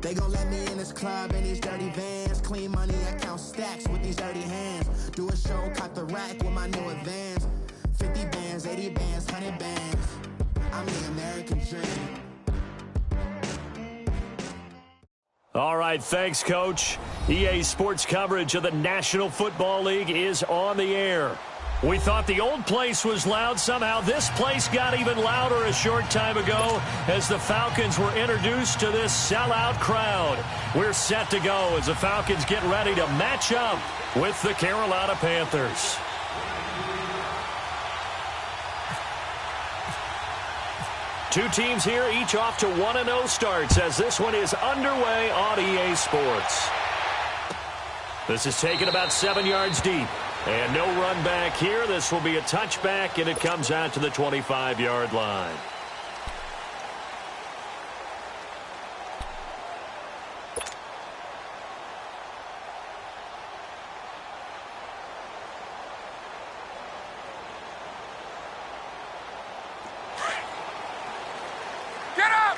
They gon' let me in this club in these dirty vans. Clean money, I count stacks with these dirty hands. Do a show, cop the rack with my new advance. 50 bands, 80 bands, 100 bands. I'm the American dream. All right, thanks, Coach. EA Sports coverage of the National Football League is on the air. We thought the old place was loud. Somehow this place got even louder a short time ago as the Falcons were introduced to this sellout crowd. We're set to go as the Falcons get ready to match up with the Carolina Panthers. Two teams here, each off to 1-0 starts as this one is underway on EA Sports. This is taken about 7 yards deep. And no run back here. This will be a touchback, and it comes out to the 25-yard line. Get up!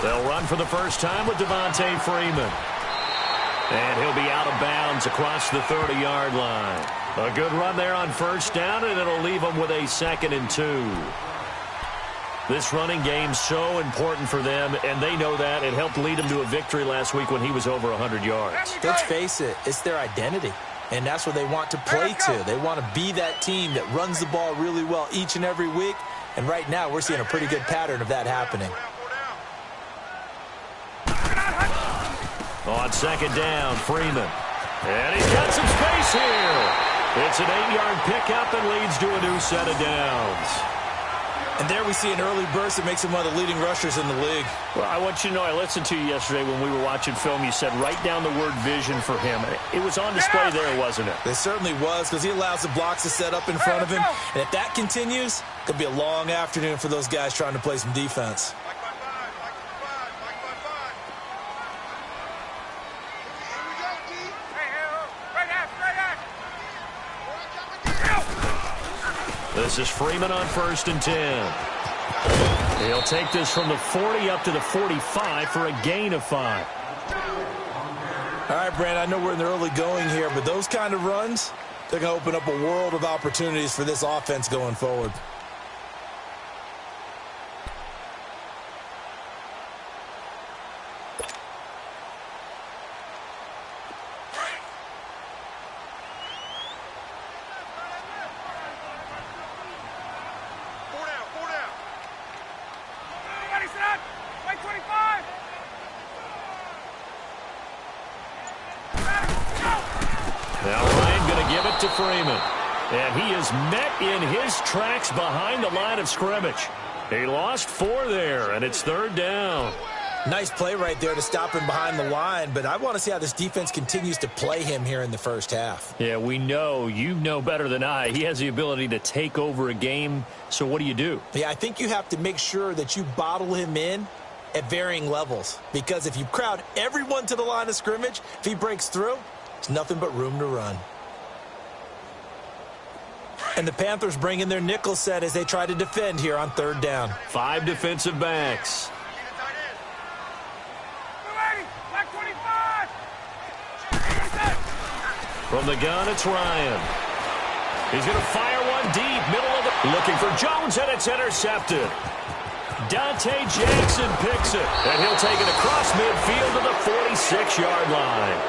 They'll run for the first time with Devontae Freeman. And he'll be out of bounds across the 30-yard line. A good run there on first down, and it'll leave them with a 2nd and 2. This running game's so important for them, and they know that. It helped lead them to a victory last week when he was over 100 yards. Let's face it, it's their identity. And that's what they want to play to. They want to be that team that runs the ball really well each and every week. And right now, we're seeing a pretty good pattern of that happening. On 2nd down, Freeman. And he's got some space here. It's an 8-yard pickup and leads to a new set of downs. And there we see an early burst that makes him one of the leading rushers in the league. Well, I want you to know, I listened to you yesterday when we were watching film. You said write down the word vision for him. It was on display there, wasn't it? It certainly was, because he allows the blocks to set up in front of him. And if that continues, it could be a long afternoon for those guys trying to play some defense. This is Freeman on 1st and 10. He'll take this from the 40 up to the 45 for a gain of 5. All right, Brand, I know we're in the early going here, but those kind of runs, they're going to open up a world of opportunities for this offense going forward. To Freeman. And he is met in his tracks behind the line of scrimmage. He lost 4 there, and it's 3rd down. Nice play right there to stop him behind the line, but I want to see how this defense continues to play him here in the first half. Yeah, we know. You know better than I. He has the ability to take over a game, so what do? Yeah, I think you have to make sure that you bottle him in at varying levels, because if you crowd everyone to the line of scrimmage, if he breaks through, there's nothing but room to run. And the Panthers bring in their nickel set as they try to defend here on 3rd down. 5 defensive backs. From the gun, it's Ryan. He's going to fire one deep, middle of the... Looking for Jones, and it's intercepted. Dante Jackson picks it, and he'll take it across midfield to the 46-yard line.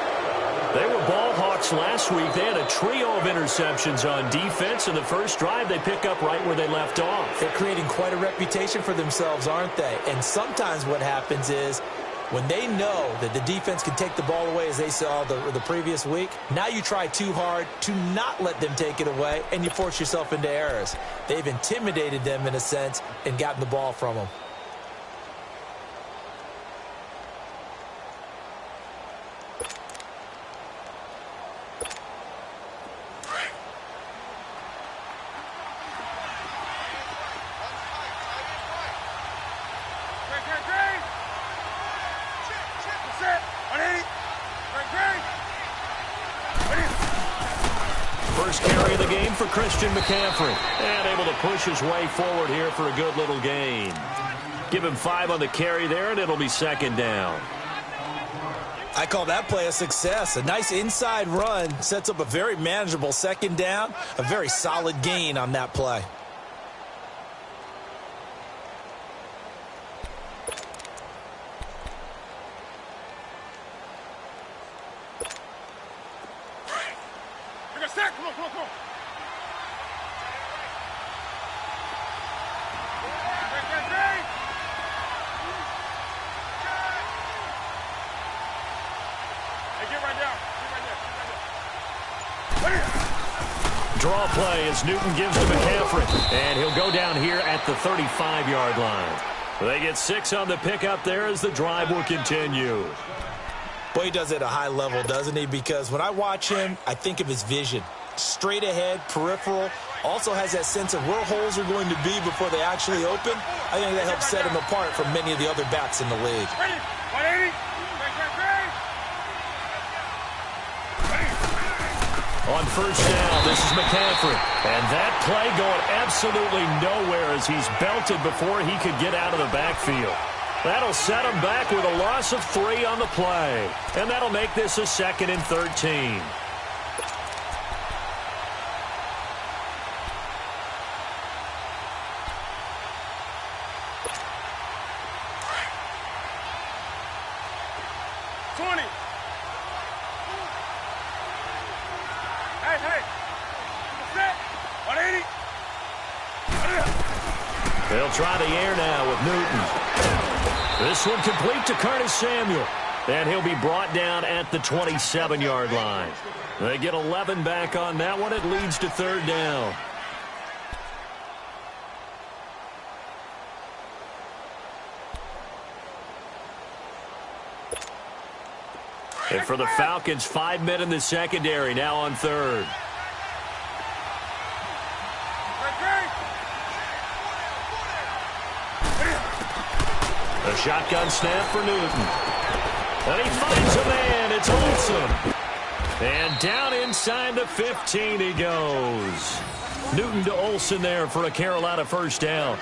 They were ball hawks last week. They had a trio of interceptions on defense. In the first drive, they pick up right where they left off. They're creating quite a reputation for themselves, aren't they? And sometimes what happens is when they know that the defense can take the ball away, as they saw the previous week, now you try too hard to not let them take it away, and you force yourself into errors. They've intimidated them in a sense and gotten the ball from them. first carry of the game for Christian McCaffrey. And able to push his way forward here for a good little gain. Give him 5 on the carry there, and it'll be second down. I call that play a success. A nice inside run sets up a very manageable second down. A very solid gain on that play. Draw play as Newton gives to McCaffrey. And he'll go down here at the 35-yard line. They get 6 on the pickup there as the drive will continue. Boy, he does it at a high level, doesn't he? Because when I watch him, I think of his vision. Straight ahead, peripheral. Also has that sense of where holes are going to be before they actually open. I think that helps set him apart from many of the other backs in the league. On first down, this is McCaffrey. And that play going absolutely nowhere as he's belted before he could get out of the backfield. That'll set him back with a loss of 3 on the play. And that'll make this a 2nd and 13. They'll try the air now with Newton. This one complete to Curtis Samuel. And he'll be brought down at the 27-yard line. They get 11 back on that one. It leads to 3rd down. And for the Falcons, 5 men in the secondary now on 3rd. A shotgun snap for Newton. And he finds a man. It's Olsen. And down inside the 15 he goes. Newton to Olsen there for a Carolina first down.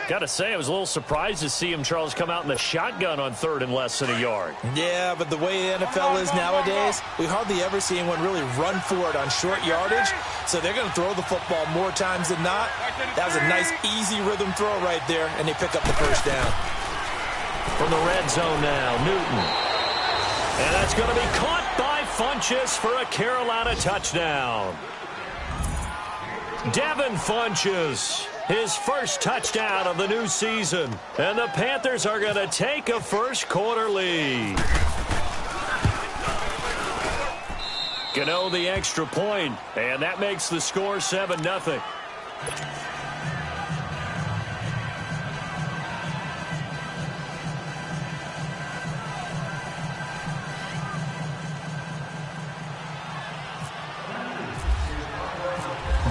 Got to say, I was a little surprised to see him, Charles, come out in the shotgun on 3rd and less than a yard. Yeah, but the way the NFL is nowadays, we hardly ever see anyone really run for it on short yardage. So they're going to throw the football more times than not. That was a nice, easy rhythm throw right there, and they pick up the first down. From the red zone now, Newton. And that's going to be caught by Funchess for a Carolina touchdown. Devin Funchess, his first touchdown of the new season. And the Panthers are going to take a first-quarter lead. Gano the extra point, and that makes the score 7-0.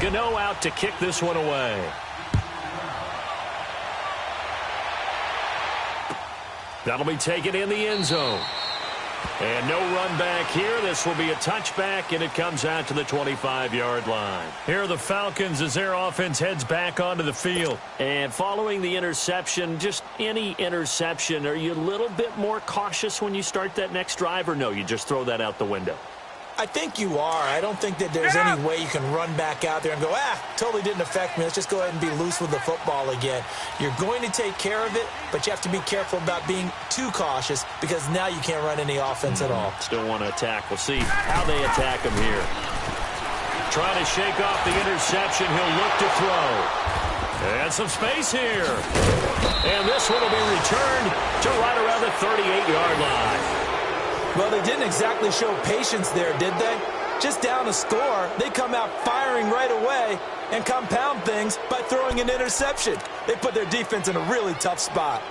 Gano out to kick this one away. That'll be taken in the end zone. And no run back here. This will be a touchback, and it comes out to the 25-yard line. Here are the Falcons as their offense heads back onto the field. And following the interception, just any interception, are you a little bit more cautious when you start that next drive, or no, you just throw that out the window? I think you are. I don't think that there's any way you can run back out there and go, totally didn't affect me. Let's just go ahead and be loose with the football again. You're going to take care of it, but you have to be careful about being too cautious because now you can't run any offense at all. Still want to attack. We'll see how they attack him here. Trying to shake off the interception. He'll look to throw. And some space here. And this one will be returned to right around the 38-yard line. Well, they didn't exactly show patience there, did they? Just down a score, they come out firing right away and compound things by throwing an interception. They put their defense in a really tough spot.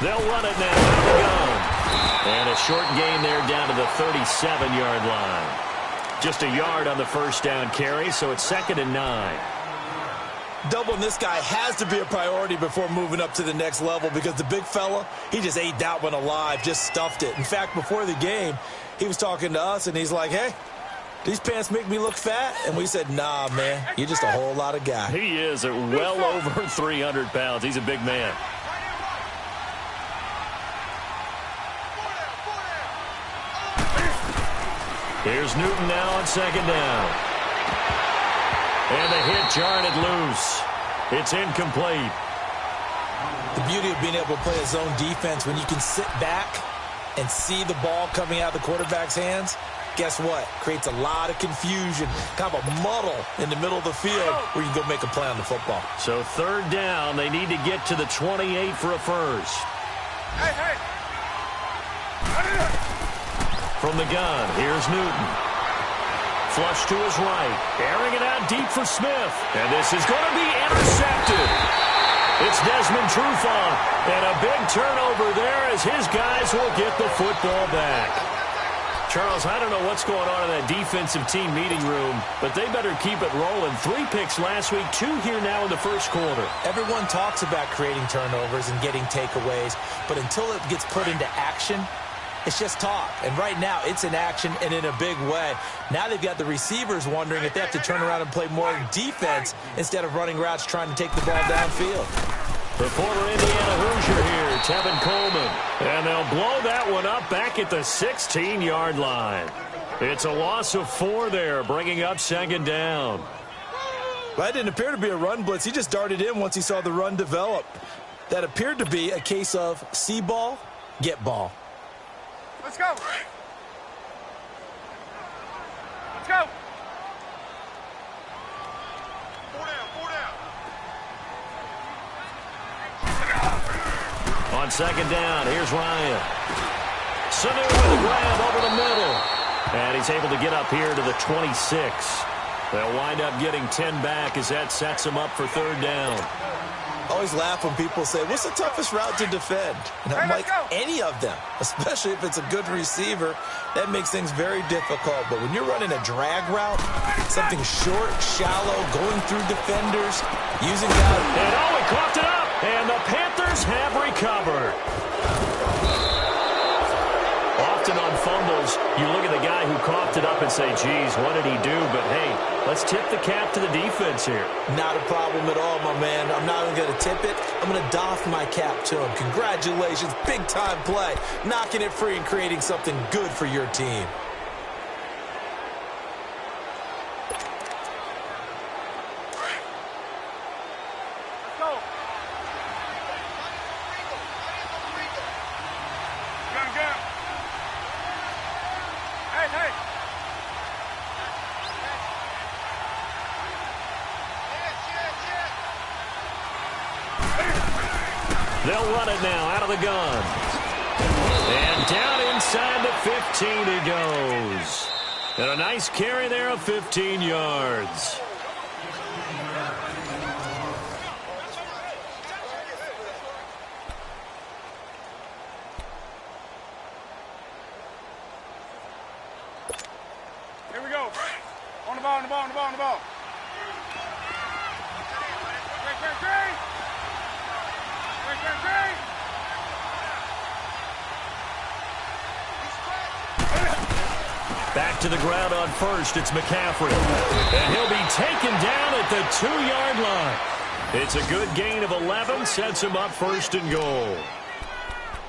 They'll run it now out of the gun. And a short gain there down to the 37-yard line. Just a yard on the first down carry, so it's 2nd and 9. Doubling this guy has to be a priority before moving up to the next level because the big fella, he just ate that one alive, just stuffed it. In fact, before the game, he was talking to us, and he's like, hey, these pants make me look fat? And we said, nah, man, you're just a whole lot of guy. He is at well over 300 pounds. He's a big man. Here's Newton now on 2nd down. And the hit jarred it loose. It's incomplete. The beauty of being able to play a zone defense when you can sit back and see the ball coming out of the quarterback's hands, guess what? Creates a lot of confusion, kind of a muddle in the middle of the field where you can go make a play on the football. So 3rd down, they need to get to the 28 for a first. Hey. From the gun, here's Newton. Flush to his right, airing it out deep for Smith. And this is going to be intercepted. It's Desmond Trufant, and a big turnover there as his guys will get the football back. Charles, I don't know what's going on in that defensive team meeting room, but they better keep it rolling. 3 picks last week, 2 here now in the first quarter. Everyone talks about creating turnovers and getting takeaways, but until it gets put into action, it's just talk. And right now, it's in action and in a big way. Now they've got the receivers wondering if they have to turn around and play more defense instead of running routes trying to take the ball downfield. The former Indiana Hoosier here, Tevin Coleman. And they'll blow that one up back at the 16-yard line. It's a loss of 4 there, bringing up 2nd down. Well, that didn't appear to be a run blitz. He just darted in once he saw the run develop. That appeared to be a case of see ball, get ball. Let's go. Let's go. 4 down. On 2nd down, here's Ryan. Sanu with a grab over the middle. And he's able to get up here to the 26. They'll wind up getting 10 back as that sets him up for 3rd down. I always laugh when people say, what's the toughest route to defend? And I'm like, any of them, especially if it's a good receiver. That makes things very difficult. But when you're running a drag route, something short, shallow, going through defenders, using guys. And he coughed it up. And the Panthers have recovered. Often on fumbles, you look at the guy who coughed it up and say, geez, what did he do? But, hey, let's tip the cap to the defense here. Not a problem at all, my man. I'm not even going to tip it. I'm going to doff my cap to him. Congratulations, big-time play. Knocking it free and creating something good for your team. They'll run it now out of the gun. And down inside the 15 he goes. And a nice carry there of 15 yards. Here we go. On the ball. Back to the ground on first. It's McCaffrey. And he'll be taken down at the 2-yard line. It's a good gain of 11. Sets him up 1st and goal.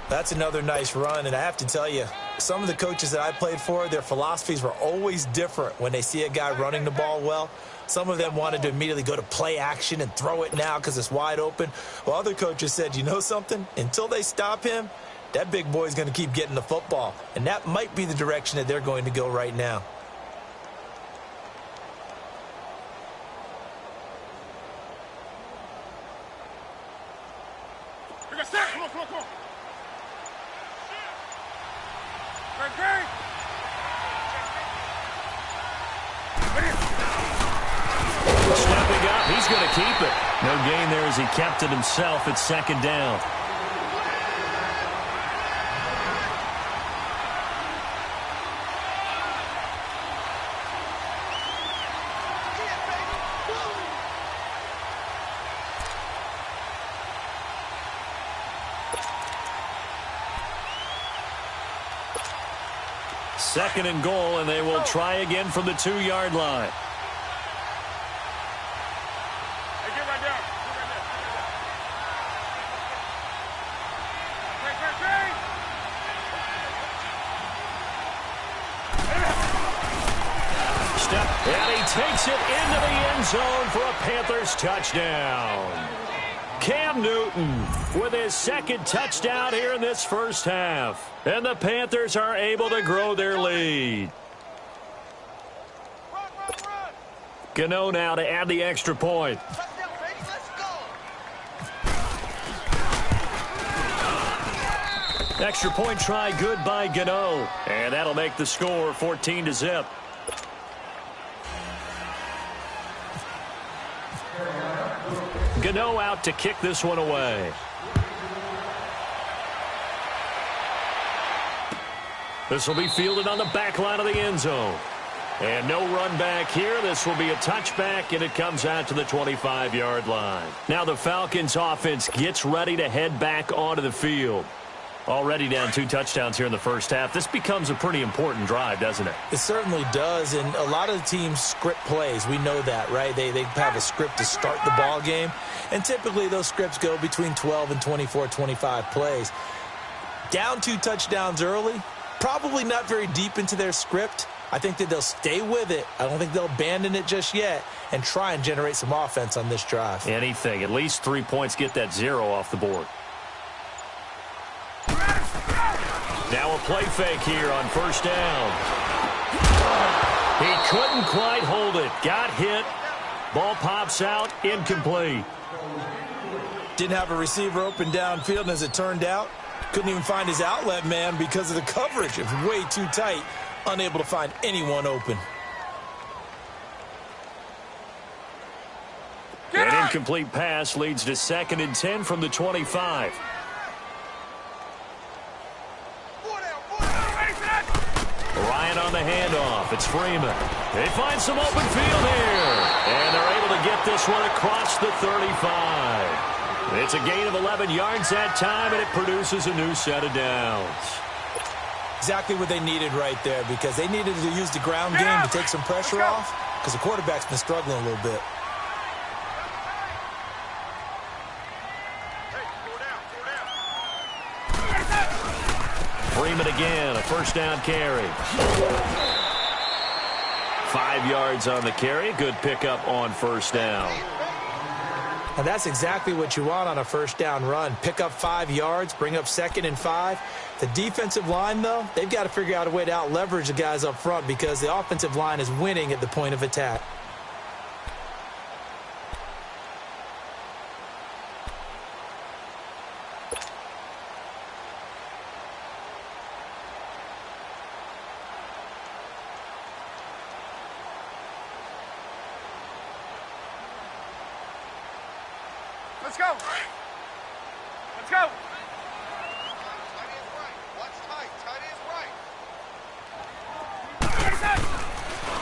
That's another nice run. And I have to tell you, some of the coaches that I played for, their philosophies were always different when they see a guy running the ball well. Some of them wanted to immediately go to play action and throw it now because it's wide open. Well, other coaches said, you know something? Until they stop him, that big boy is going to keep getting the football. And that might be the direction that they're going to go right now. Come on. Stepping up, he's going to keep it. No gain there as he kept it himself at 2nd down. 2nd and goal, and they will try again from the 2-yard line. Hey, get right there. Step, and he takes it into the end zone for a Panthers touchdown. Cam Newton with his 2nd touchdown here in this first half. And the Panthers are able to grow their lead. Gano now to add the extra point. Extra point try good by Gano. And that'll make the score 14-0. Gano out to kick this one away. This will be fielded on the back line of the end zone. And no run back here. This will be a touchback, and it comes out to the 25-yard line. Now the Falcons offense gets ready to head back onto the field. Already down 2 touchdowns here in the first half. This becomes a pretty important drive, doesn't it? It certainly does, and a lot of the teams script plays. We know that, right? They have a script to start the ball game, and typically those scripts go between 12 and 24, 25 plays. Down 2 touchdowns early, probably not very deep into their script. I think that they'll stay with it. I don't think they'll abandon it just yet and try and generate some offense on this drive. Anything. At least 3 points, get that 0 off the board. Now a play fake here on first down. He couldn't quite hold it. Got hit. Ball pops out. Incomplete. Didn't have a receiver open downfield, and as it turned out, couldn't even find his outlet man because of the coverage. It was way too tight. Unable to find anyone open. An incomplete pass leads to 2nd and 10 from the 25. Ryan on the handoff. It's Freeman. They find some open field here. And they're able to get this one across the 35. It's a gain of 11 yards that time, and it produces a new set of downs. Exactly what they needed right there, because they needed to use the ground game to take some pressure off, because the quarterback's been struggling a little bit. Freeman again, a first down carry. 5 yards on the carry. Good pickup on first down. And that's exactly what you want on a first down run. Pick up 5 yards, bring up 2nd and 5. The defensive line, though, they've got to figure out a way to out-leverage the guys up front because the offensive line is winning at the point of attack. Let's go. Let's go.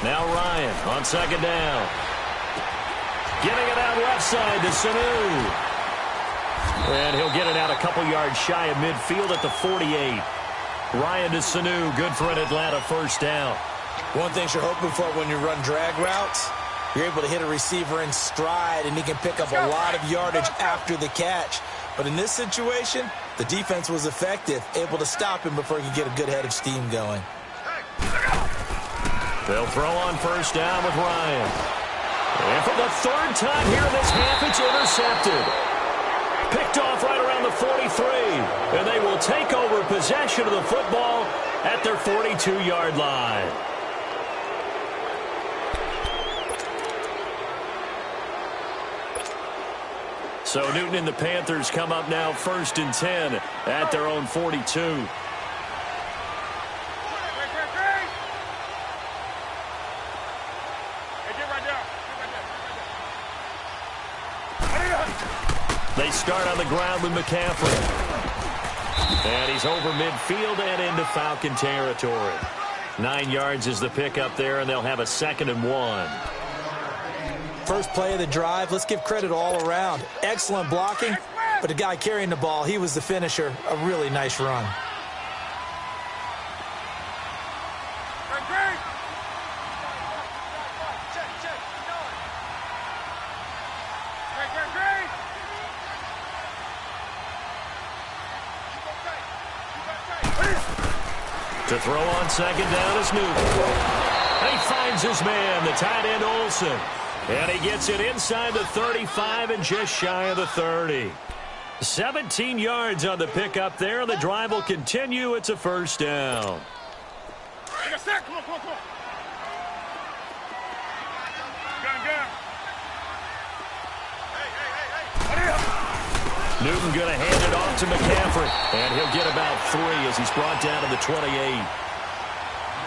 Now Ryan on 2nd down. Getting it out left side to Sanu. And he'll get it out a couple yards shy of midfield at the 48. Ryan to Sanu, good for an Atlanta first down. One thing you're hoping for when you run drag routes, you're able to hit a receiver in stride, and he can pick up a lot of yardage after the catch. But in this situation, the defense was effective, able to stop him before he could get a good head of steam going. They'll throw on first down with Ryan. And for the 3rd time here in this half, it's intercepted. Picked off right around the 43. And they will take over possession of the football at their 42-yard line. So Newton and the Panthers come up now 1st and 10 at their own 42. They start on the ground with McCaffrey. And he's over midfield and into Falcon territory. 9 yards is the pickup there, and they'll have a 2nd and 1. First play of the drive, let's give credit all around. Excellent blocking, but the guy carrying the ball, he was the finisher. A really nice run. To throw on second down is Newton. He finds his man, the tight end Olsen. And he gets it inside the 35 and just shy of the 30. 17 yards on the pickup there, and the drive will continue. It's a first down. Take a sack. Come on. Gun. Hey. Newton going to hand it off to McCaffrey, and he'll get about 3 as he's brought down to the 28.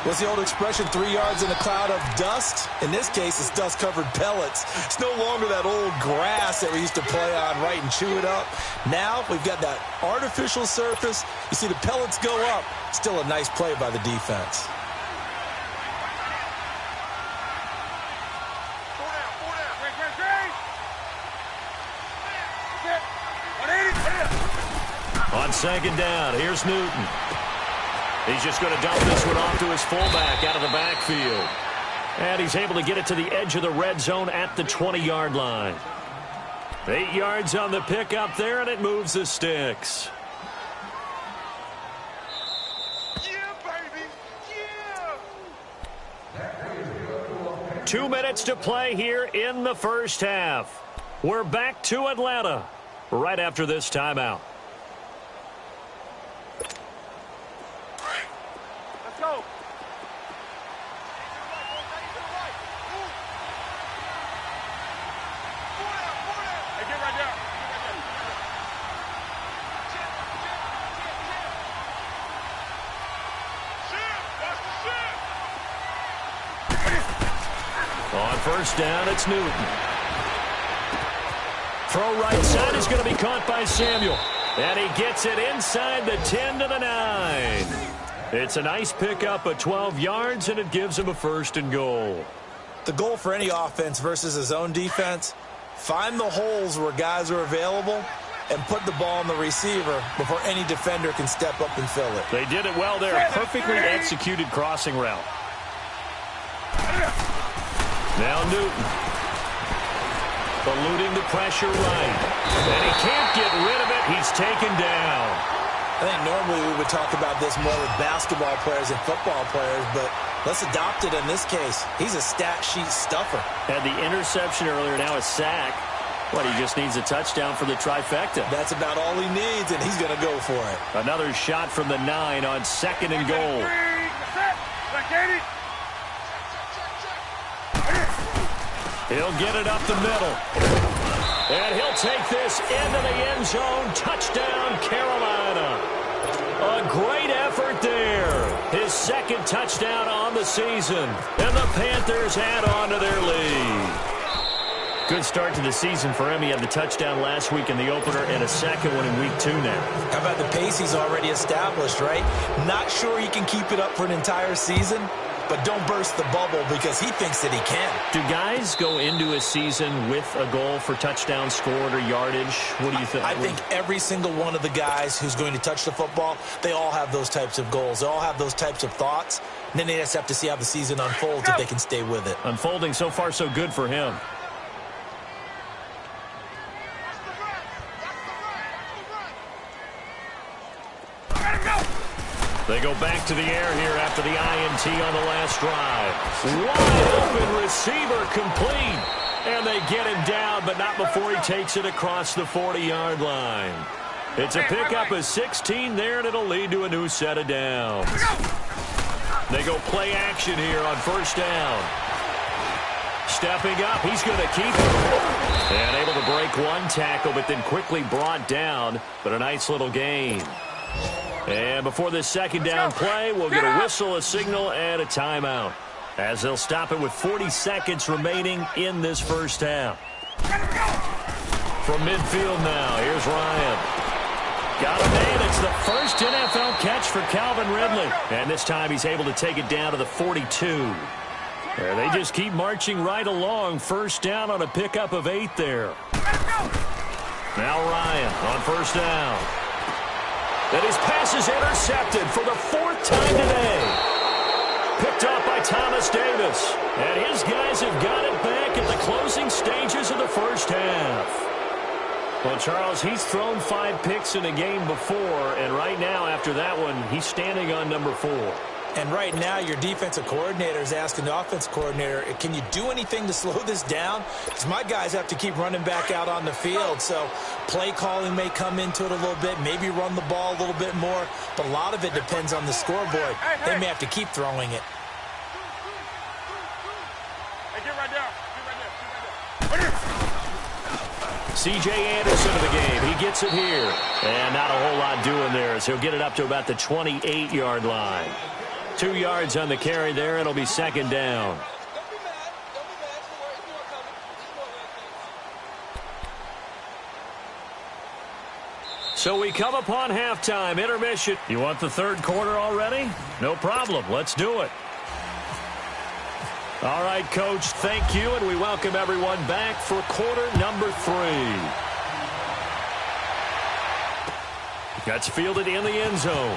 What's the old expression, 3 yards in a cloud of dust? In this case, it's dust-covered pellets. It's no longer that old grass that we used to play on, right, and chew it up. Now we've got that artificial surface. You see the pellets go up. Still a nice play by the defense. On second down, here's Newton. He's just going to dump this one off to his fullback out of the backfield. And he's able to get it to the edge of the red zone at the 20-yard line. 8 yards on the pickup there, and it moves the sticks. Yeah, baby. Yeah. 2 minutes to play here in the first half. We're back to Atlanta right after this timeout. Let's go. Hey, get right down. On first down, it's Newton. Throw right side is going to be caught by Samuel. And he gets it inside the 10 to the 9. It's a nice pickup of 12 yards, and it gives him a first and goal. The goal for any offense versus his own defense, find the holes where guys are available and put the ball on the receiver before any defender can step up and fill it. They did it well there. Perfectly executed crossing route. Now Newton. Eluding the pressure right. And he can't get rid of it. He's taken down. I think normally we would talk about this more with basketball players and football players, but let's adopt it in this case. He's a stat sheet stuffer. Had the interception earlier, now a sack. What, he just needs a touchdown for the trifecta. That's about all he needs, and he's going to go for it. Another shot from the 9 on second and goal. He'll get it up the middle. And he'll take this into the end zone. Touchdown, Carolina. A great effort there. His second touchdown on the season. And the Panthers add on to their lead. Good start to the season for him. He had the touchdown last week in the opener and a second one in week 2 now. How about the pace he's already established, right? Not sure he can keep it up for an entire season, but don't burst the bubble because he thinks that he can. Do guys go into a season with a goal for touchdown scored or yardage? What do you think? I think every single one of the guys who's going to touch the football, they all have those types of goals. They all have those types of thoughts. And then they just have to see how the season unfolds if they can stay with it. Unfolding so far so good for him. They go back to the air here after the INT on the last drive. Wide open receiver complete. And they get him down, but not before he takes it across the 40-yard line. It's a pickup of 16 there, and it'll lead to a new set of downs. They go play action here on first down. Stepping up, he's going to keep it. And able to break one tackle, but then quickly brought down. But a nice little gain. And before this second down play, we'll get a whistle, a signal, and a timeout, as they'll stop it with 40 seconds remaining in this first half. From midfield now, here's Ryan. Got a man. It's the first NFL catch for Calvin Ridley. And this time he's able to take it down to the 42. And they just keep marching right along. First down on a pickup of 8 there. Now Ryan on first down. And his pass is intercepted for the 4th time today. Picked off by Thomas Davis. And his guys have got it back at the closing stages of the first half. Well, Charles, he's thrown 5 picks in a game before, and right now, after that one, he's standing on number 4. And right now, your defensive coordinator is asking the offensive coordinator, can you do anything to slow this down? Because my guys have to keep running back out on the field. So play calling may come into it a little bit, maybe run the ball a little bit more. But a lot of it depends on the scoreboard. They may have to keep throwing it. Hey, get right down. Get right there. C.J. Anderson of the game. He gets it here. And not a whole lot doing there as he'll get it up to about the 28-yard line. 2 yards on the carry there. It'll be second down. So we come upon halftime, intermission. You want the third quarter already? No problem. Let's do it. All right, Coach, thank you, and we welcome everyone back for quarter number 3. That's fielded in the end zone.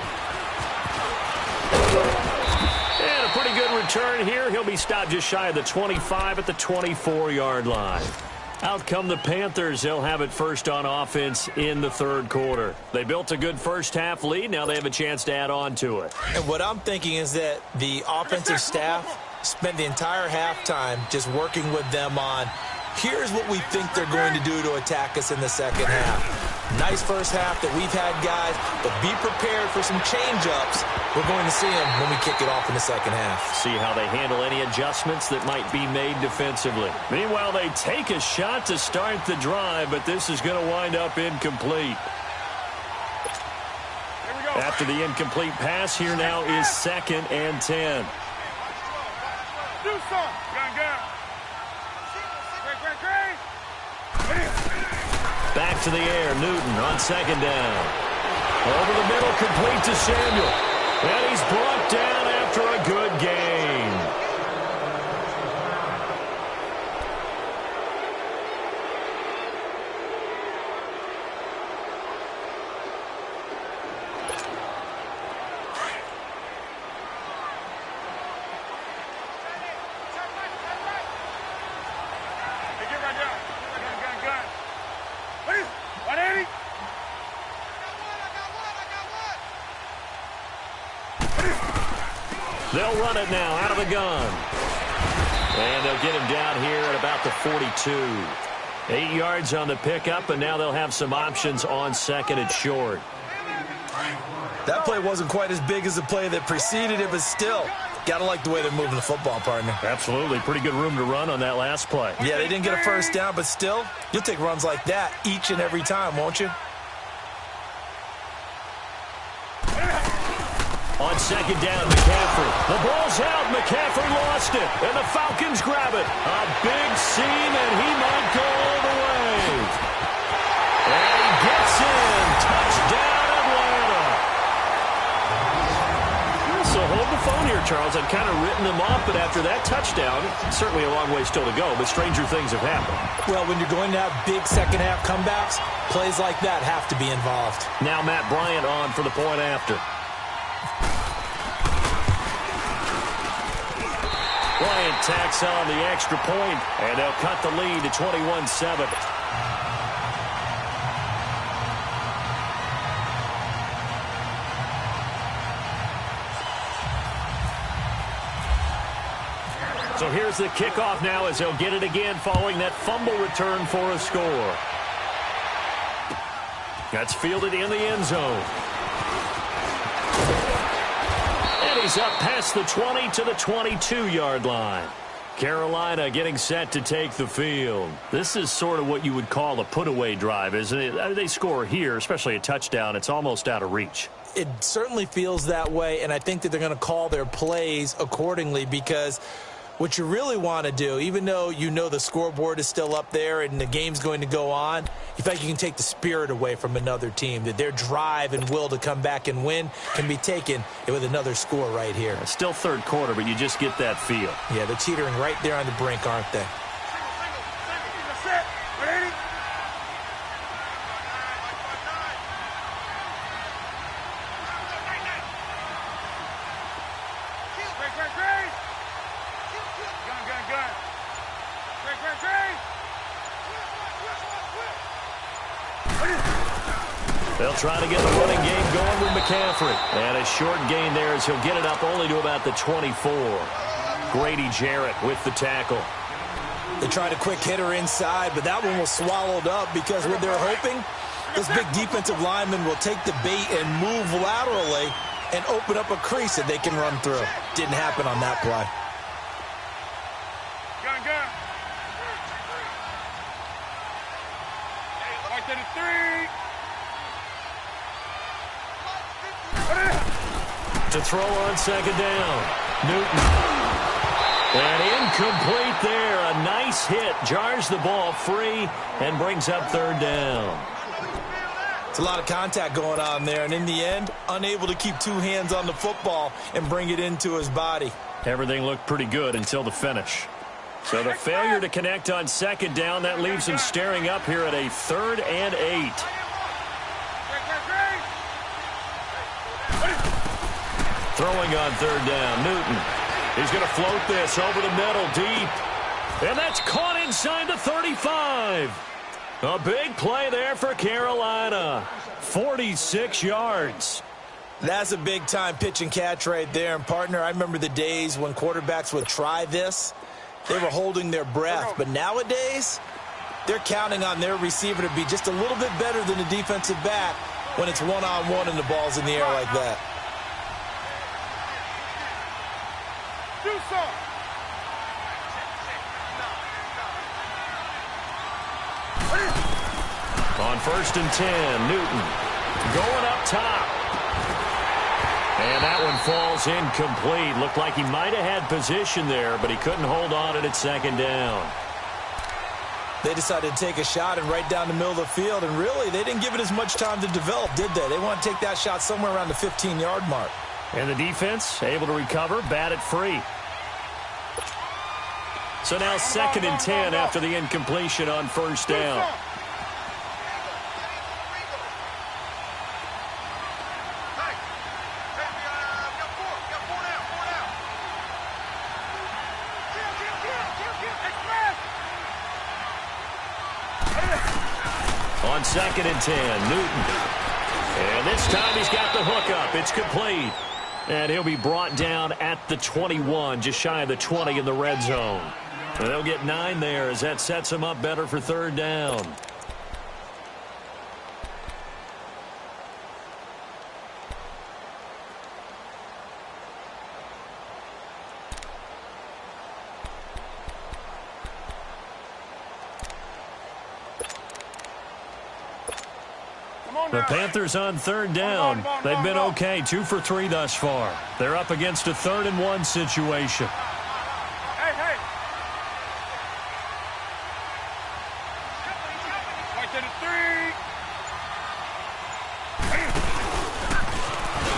And a pretty good return here. He'll be stopped just shy of the 25 at the 24-yard line. Out come the Panthers. They'll have it first on offense in the third quarter. They built a good first-half lead. Now they have a chance to add on to it. And what I'm thinking is that the offensive staff spent the entire halftime just working with them on, here's what we think they're going to do to attack us in the second half. Nice first half that we've had, guys, but be prepared for some change-ups. We're going to see them when we kick it off in the second half. See how they handle any adjustments that might be made defensively. Meanwhile, they take a shot to start the drive, but this is going to wind up incomplete. After the incomplete pass, here now is 2nd and 10. Do something. Gun. Back to the air, Newton on second down. Over the middle, complete to Samuel. And he's brought down after a good gain. They'll run it now out of the gun. And they'll get him down here at about the 42. 8 yards on the pickup, and now they'll have some options on second and short. That play wasn't quite as big as the play that preceded it, but still, got to like the way they're moving the football, partner. Absolutely. Pretty good room to run on that last play. Yeah, they didn't get a first down, but still, you'll take runs like that each and every time, won't you? On second down, McCaffrey. The ball's out. McCaffrey lost it. And the Falcons grab it. A big seam, and he might go all the way. And he gets in. Touchdown, Atlanta. So hold the phone here, Charles. I've kind of written them off, but after that touchdown, certainly a long way still to go, but stranger things have happened. Well, when you're going to have big second-half comebacks, plays like that have to be involved. Now Matt Bryant on for the point after. Bryant tacks on the extra point, and they'll cut the lead to 21-7. So here's the kickoff now as they'll get it again following that fumble return for a score. That's fielded in the end zone. And he's up past the 20 to the 22-yard line. Carolina getting set to take the field. This is sort of what you would call a put-away drive, isn't it? They score here, especially a touchdown. It's almost out of reach. It certainly feels that way, and I think that they're going to call their plays accordingly because what you really want to do, even though you know the scoreboard is still up there and the game's going to go on, you feel like you can take the spirit away from another team, that their drive and will to come back and win can be taken with another score right here. It's still third quarter, but you just get that feel. Yeah, they're teetering right there on the brink, aren't they? They'll try to get the running game going with McCaffrey. And a short gain there as he'll get it up only to about the 24. Grady Jarrett with the tackle. They tried a quick hitter inside, but that one was swallowed up because what they're hoping, this big defensive lineman will take the bait and move laterally and open up a crease that they can run through. Didn't happen on that play. Gun. Right to the 3. To throw on second down. Newton. And incomplete there. A nice hit. Jars the ball free and brings up third down. It's a lot of contact going on there, and in the end, unable to keep two hands on the football and bring it into his body. Everything looked pretty good until the finish. So the failure to connect on second down, that leaves him staring up here at a 3rd and 8. Throwing on third down, Newton. He's going to float this over the middle deep. And that's caught inside the 35. A big play there for Carolina. 46 yards. That's a big-time pitch and catch right there. And, partner, I remember the days when quarterbacks would try this. They were holding their breath. But nowadays, they're counting on their receiver to be just a little bit better than the defensive back when it's one-on-one and the ball's in the air like that. Do some. On 1st and 10, Newton going up top. And that one falls incomplete. Looked like he might have had position there, but he couldn't hold on it at second down. They decided to take a shot and right down the middle of the field, and really, they didn't give it as much time to develop, did they? They want to take that shot somewhere around the 15-yard mark. And the defense able to recover, bat it free. So now 2nd and 10 after the incompletion on 1st down. On 2nd and 10, Newton. And this time he's got the hook up. It's complete. And he'll be brought down at the 21, just shy of the 20 in the red zone. And they'll get 9 there as that sets him up better for third down. The Panthers on third down. They've been okay, 2 for 3 thus far. They're up against a 3rd and 1 situation. Hey. Right to the 3.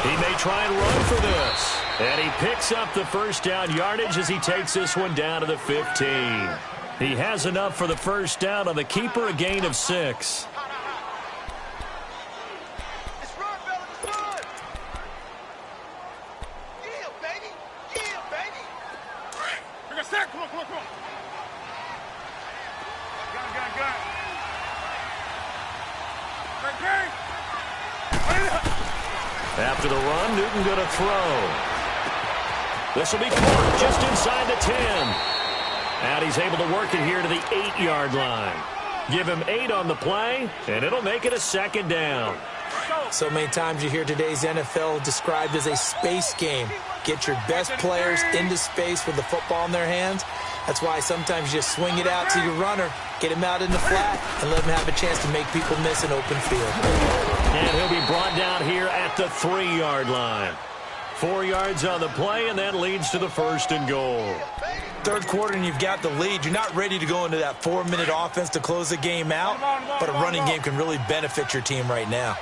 He may try and run for this. And he picks up the first down yardage as he takes this one down to the 15. He has enough for the first down on the keeper, a gain of 6. Come on. Gun. After the run, Newton going to throw. This will be caught just inside the 10. And he's able to work it here to the 8-yard line. Give him 8 on the play, and it'll make it a 2nd down. So many times you hear today's NFL described as a space game. Get your best players into space with the football in their hands. That's why sometimes you just swing it out to your runner, get him out in the flat, and let him have a chance to make people miss an open field. And he'll be brought down here at the 3-yard line. 4 yards on the play, and that leads to the 1st and goal. Third quarter, and you've got the lead. You're not ready to go into that 4-minute offense to close the game out, but a running game can really benefit your team right now.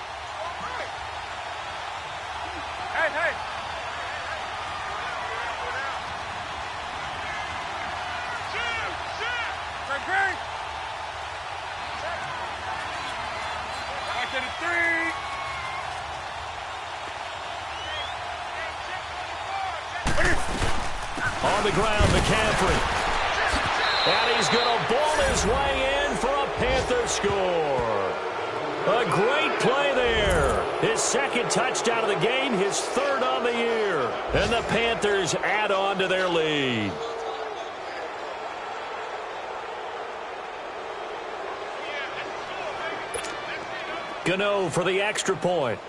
Hey. Great. Back to the 3. On the ground, McCaffrey. And he's going to ball his way in for a Panther score. A great play there. His second touchdown of the game, his third on the year. And the Panthers add on to their lead. Gano for the extra point.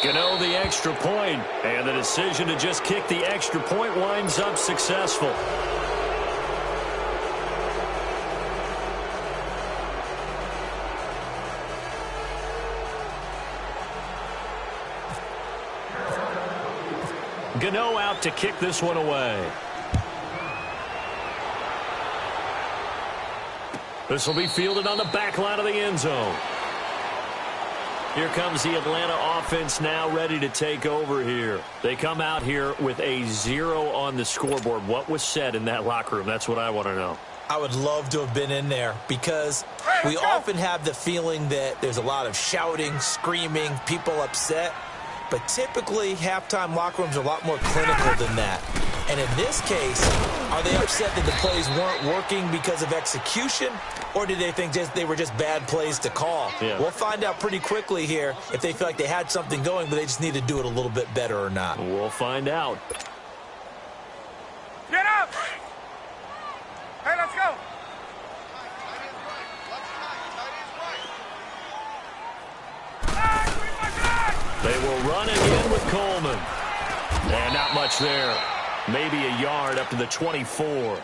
Gano the extra point, and the decision to just kick the extra point winds up successful. Gano out to kick this one away. This will be fielded on the back line of the end zone. Here comes the Atlanta offense now ready to take over here. They come out here with a 0 on the scoreboard. What was said in that locker room? That's what I want to know. I would love to have been in there because we often have the feeling that there's a lot of shouting, screaming, people upset. But typically, halftime locker rooms are a lot more clinical than that. And in this case, are they upset that the plays weren't working because of execution, or did they think they were just bad plays to call? Yeah. We'll find out pretty quickly here if they feel like they had something going, but they just need to do it a little bit better or not. We'll find out. Get up! Hey, let's go! They will run it in with Coleman. And not much there. Maybe a yard up to the 24.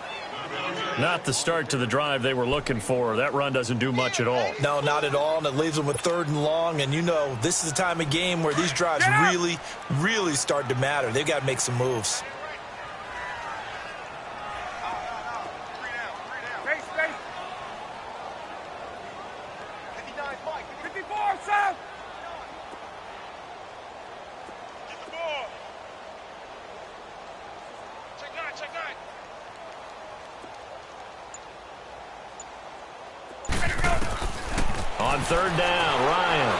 Not the start to the drive they were looking for. That run doesn't do much at all. No, not at all, and it leaves them with 3rd and long. And, you know, this is the time of game where these drives really, really start to matter. They've got to make some moves. Space, space. 59, Mike. 54, Sam! Get the ball. Check 9, check 9. On 3rd down, Ryan.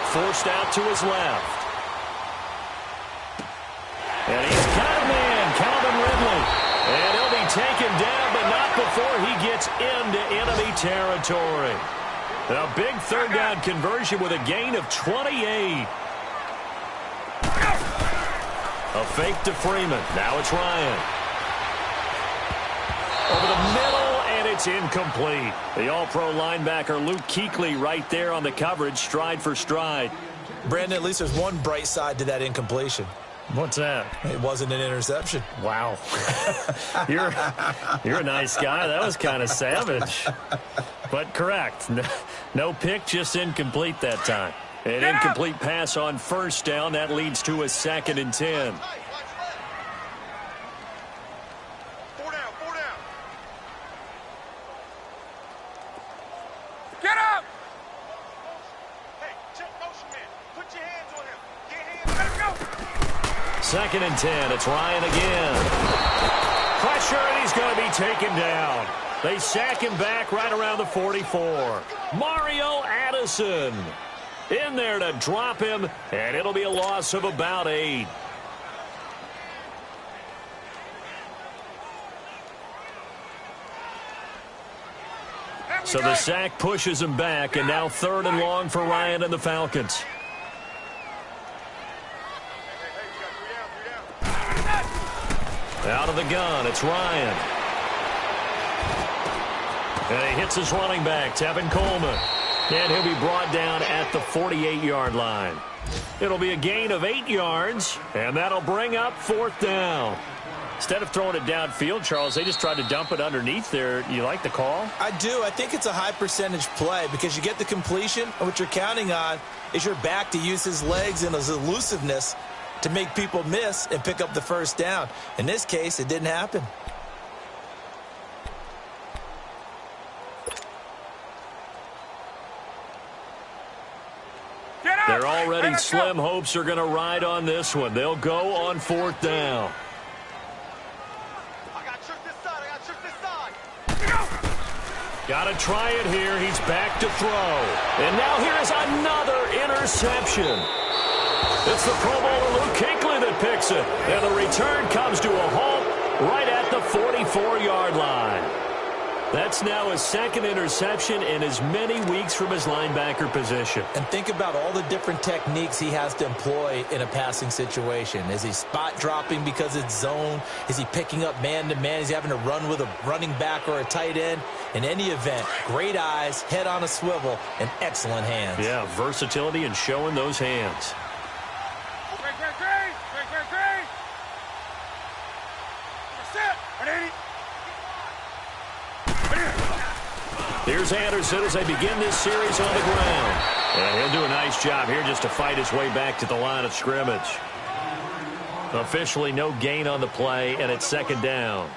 Forced out to his left. And he's got a man, Calvin Ridley. And he'll be taken down, but not before he gets into enemy territory. A big 3rd down conversion with a gain of 28. A fake to Freeman. Now it's Ryan. Over the middle, and it's incomplete. The all-pro linebacker Luke Kuechly right there on the coverage, stride for stride. Brandon, at least there's one bright side to that incompletion. What's that? It wasn't an interception. Wow. You're a nice guy. That was kind of savage. But correct. No pick, just incomplete that time. An incomplete pass on 1st down. That leads to a 2nd and 10. 4 down, 4 down. Get up! Hey, check motion man. Put your hands on him. Get hands. Let him go. 2nd and 10. It's Ryan again. Pressure, and he's going to be taken down. They sack him back right around the 44. Mario Addison in there to drop him, and it'll be a loss of about 8. So the sack pushes him back, and now 3rd and long for Ryan and the Falcons. Out of the gun, it's Ryan. And he hits his running back, Tevin Coleman. And he'll be brought down at the 48-yard line. It'll be a gain of 8 yards, and that'll bring up 4th down. Instead of throwing it downfield, Charles, they just tried to dump it underneath there. You like the call? I do. I think it's a high-percentage play because you get the completion, and what you're counting on is your back to use his legs and his elusiveness to make people miss and pick up the 1st down. In this case, it didn't happen. They're already slim hopes are going to ride on this one. They'll go on 4th down. I got trick this side. I got trick this side. Got to try it here. He's back to throw. And now here is another interception. It's the Pro Bowler Luke Kuechly that picks it. And the return comes to a halt right at the 44-yard line. That's now his second interception in as many weeks from his linebacker position. And think about all the different techniques he has to employ in a passing situation. Is he spot dropping because it's zone? Is he picking up man-to-man? Is he having to run with a running back or a tight end? In any event, great eyes, head on a swivel, and excellent hands. Yeah, versatility and showing those hands. Here's Anderson as they begin this series on the ground. And he'll do a nice job here just to fight his way back to the line of scrimmage. Officially no gain on the play, and it's second down.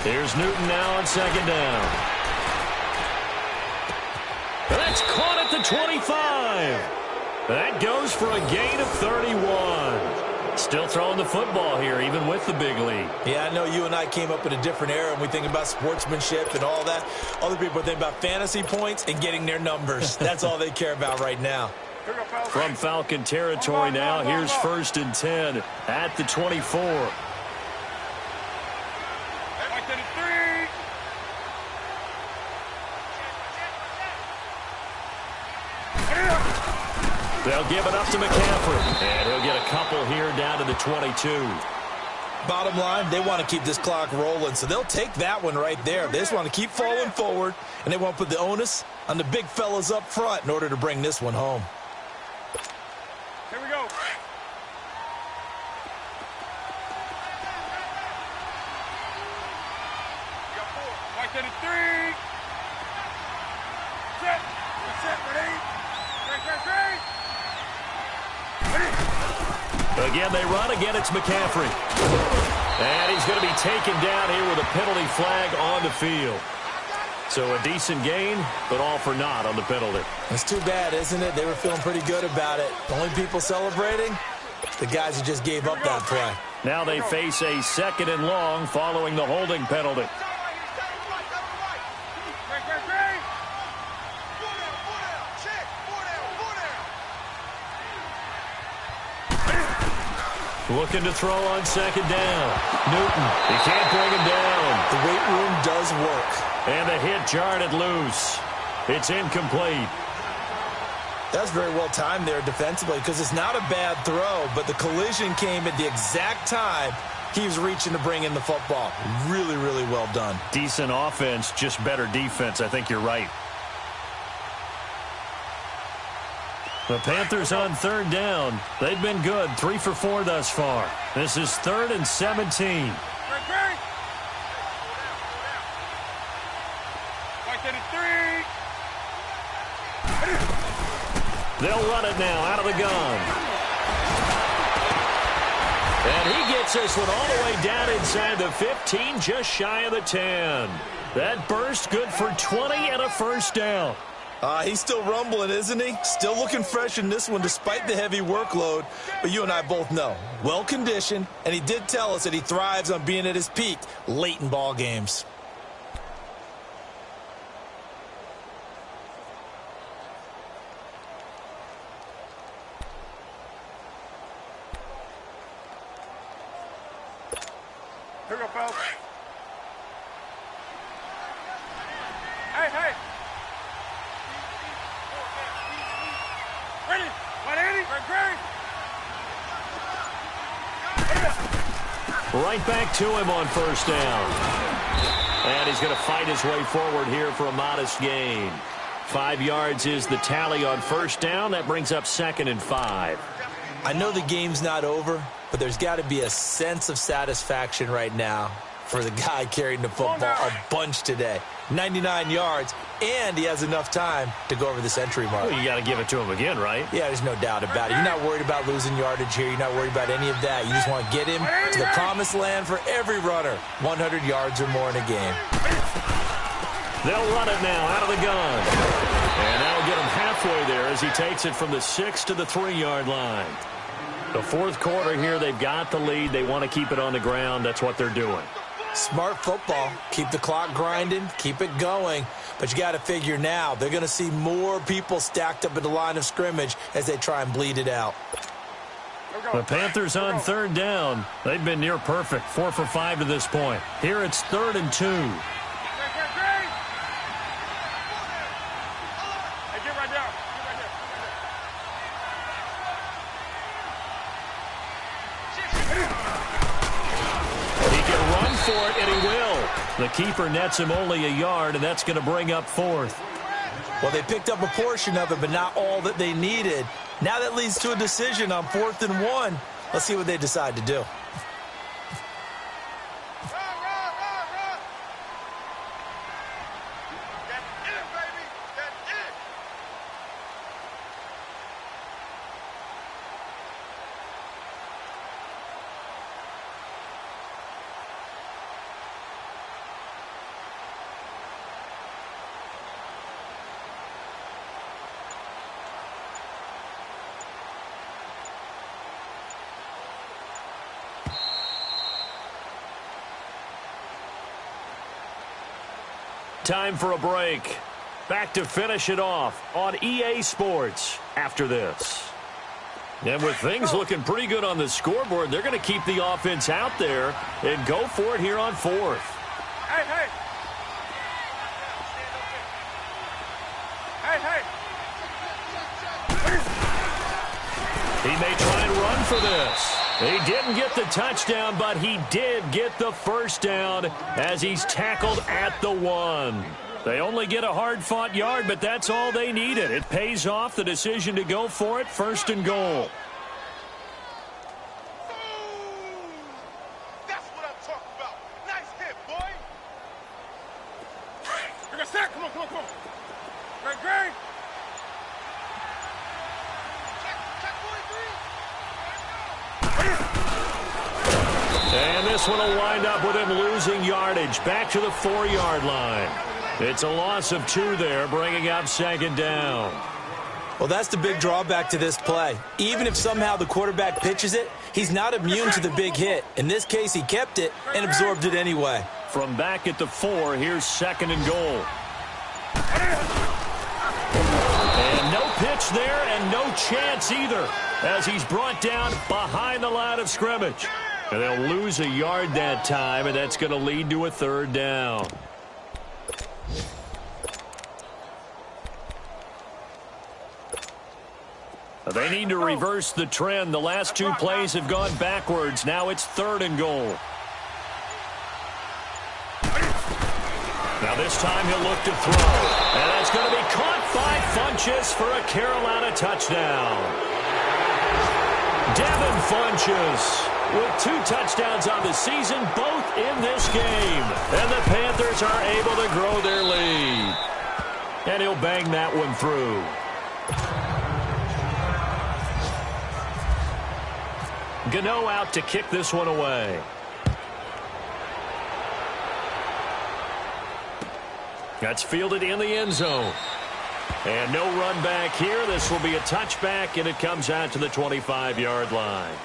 Here's Newton now on second down. That's caught at the 25. That goes for a gain of 31. Still throwing the football here, even with the big lead. Yeah, I know you and I came up in a different era, and we think about sportsmanship and all that. Other people think about fantasy points and getting their numbers. That's all they care about right now. From Falcon territory now, here's 1st and 10 at the 24. They'll give it up to McCaffrey, and he'll get a couple here down to the 22. Bottom line, they want to keep this clock rolling, so they'll take that one right there. They just want to keep falling forward, and they want to put the onus on the big fellas up front in order to bring this one home. Here we go. You got 4. Right to the 3. Set, ready? Great. Again, they run. Again, it's McCaffrey. And he's going to be taken down here with a penalty flag on the field. So a decent gain, but all for naught on the penalty. It's too bad, isn't it? They were feeling pretty good about it. The only people celebrating, the guys who just gave up that play. Now they face a 2nd and long following the holding penalty. Looking to throw on 2nd down. Newton, he can't bring him down. The weight room does work. And the hit jarred it loose. It's incomplete. That's very well timed there defensively because it's not a bad throw, but the collision came at the exact time he was reaching to bring in the football. Really, really well done. Decent offense, just better defense. I think you're right. The Panthers on 3rd down. They've been good, 3 for 4 thus far. This is 3rd and 17. They'll run it now out of the gun. And he gets this one all the way down inside the 15, just shy of the 10. That burst good for 20 and a first down. He's still rumbling, isn't he? Still looking fresh in this one despite the heavy workload. But you and I both know, well-conditioned, and he did tell us that he thrives on being at his peak late in ball games. Here we go, fellas. Hey. Ready? 180. Right back to him on first down. And he's going to fight his way forward here for a modest gain. 5 yards is the tally on first down. That brings up 2nd and 5. I know the game's not over, but there's got to be a sense of satisfaction right now for the guy carrying the football a bunch today. 99 yards, and he has enough time to go over the century mark. Well, you got to give it to him again, right? Yeah, there's no doubt about it. You're not worried about losing yardage here. You're not worried about any of that. You just want to get him to the promised land for every runner. 100 yards or more in a game. They'll run it now out of the gun. And that'll get him halfway there as he takes it from the 6 to the 3-yard line. The fourth quarter here, they've got the lead. They want to keep it on the ground. That's what they're doing. Smart football. Keep the clock grinding. Keep it going. But you got to figure now, they're going to see more people stacked up at the line of scrimmage as they try and bleed it out. The Panthers on third down. They've been near perfect. 4 for 5 to this point. Here it's 3rd and 2. For it, and he will. The keeper nets him only a yard, and that's going to bring up 4th. Well, they picked up a portion of it, but not all that they needed. Now that leads to a decision on 4th and 1. Let's see what they decide to do. Time for a break. Back to finish it off on EA Sports after this. And with things looking pretty good on the scoreboard, they're going to keep the offense out there and go for it here on 4th. Hey, hey. Hey, hey. He may try and run for this. He didn't get the touchdown, but he did get the first down as he's tackled at the 1. They only get a hard-fought yard, but that's all they needed. It pays off the decision to go for it, 1st and goal. That's what I'm talking about. Nice hit, boy. Bring a sack. Come on, come on, come on. Greg. And this one will wind up with him losing yardage back to the 4-yard line. It's a loss of 2 there, bringing up 2nd down. Well, that's the big drawback to this play. Even if somehow the quarterback pitches it, he's not immune to the big hit. In this case, he kept it and absorbed it anyway. From back at the 4, here's 2nd and goal. And no pitch there and no chance either as he's brought down behind the line of scrimmage. And they'll lose a yard that time, and that's going to lead to a 3rd down. They need to reverse the trend. The last 2 plays have gone backwards. Now it's 3rd and goal. Now this time he'll look to throw. And that's going to be caught by Funchess for a Carolina touchdown. Devin Funchess with 2 touchdowns on the season, both in this game. And the Panthers are able to grow their lead. And he'll bang that one through. Gano out to kick this one away. That's fielded in the end zone. And no run back here. This will be a touchback, and it comes out to the 25-yard line.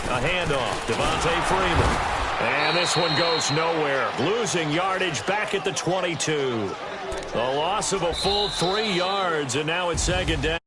A handoff, Devontae Freeman. And this one goes nowhere. Losing yardage back at the 22. A loss of a full 3 yards, and now it's 2nd down.